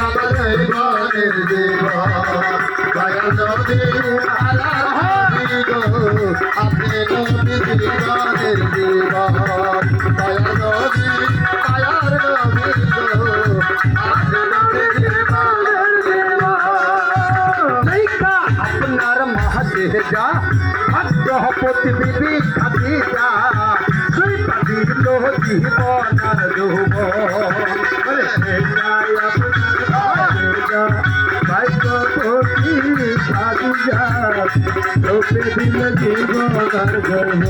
আমাদের জীবনের জীবন দয়াল নবী আপনি নবী জীবনের জীবন দয়াল নবী আপনি নবী জীবনের জীবন আপনার মহাদেহ যা ভাগ্যপতি বিবি খাদিজা সুই পাদিল জীবনার যৌব ভাগ্যপতি খাদিজা লোকে দিল জীবনার গর্ব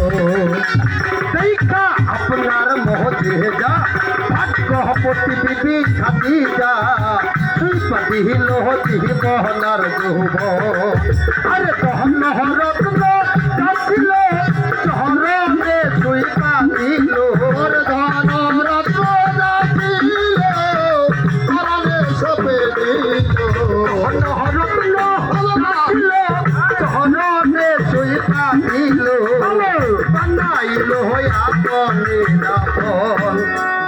দেখা আপনার মহাদেহ যা ভাগ্যপতি বিবি খাদিজা সুই পাদিল জীবনার যৌব আরে তহন রত্ন কাছিল শহরে সুই পাদিল ধন রত্ন কাছিল আরে সবে দিল ধন রত্ন কাছিল শহরে সুই পাদিল বানাইল আপনি আপন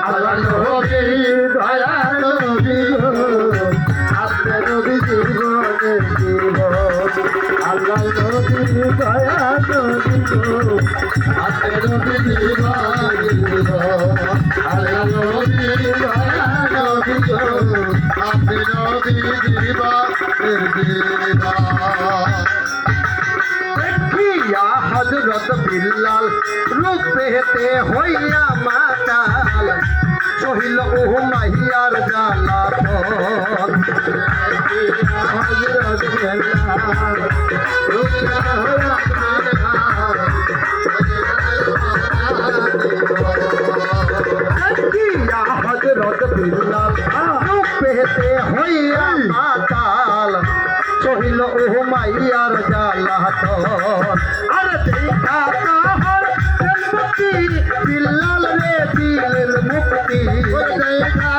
আল্লাহ নবী দয়া নবী আপনি নবী জীবনের জীবন আল্লাহ নবী দয়া নবী আপনি নবী জীবনের জীবন আল্লাহ নবী দয়া নবী আপনি নবী জীবনের জীবন देखिया हजरत बिल्लाल रूपेते होइया माताल सोहिल ओह माहियार जाला हजरत बिल्लाल रूपेते होइया माताल देखिया हजरत बिल्लाल रूपेते होइया माताल सोहिल ओह माइयार जाला अरे देखा हर मुक्ति बिल्लाल रे दिल मुक्ति देखा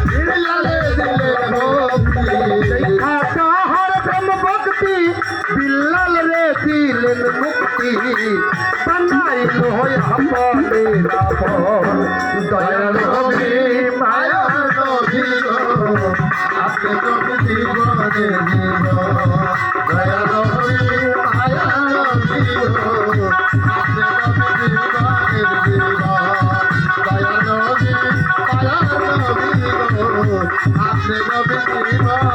बिल्लाल दिल मुक्ति देखा हर ब्रह्म भक्ति बिल्लाल रे दिल मुक्ति बनाई लो अपने रावण दया नबी माया नबी আপনি নবী জীবনের জীবন দয়া নবী মায়া নবী আপনি নবী জীবনের জীবন দয়া নবী মায়া নবী আপনি নবী জীবন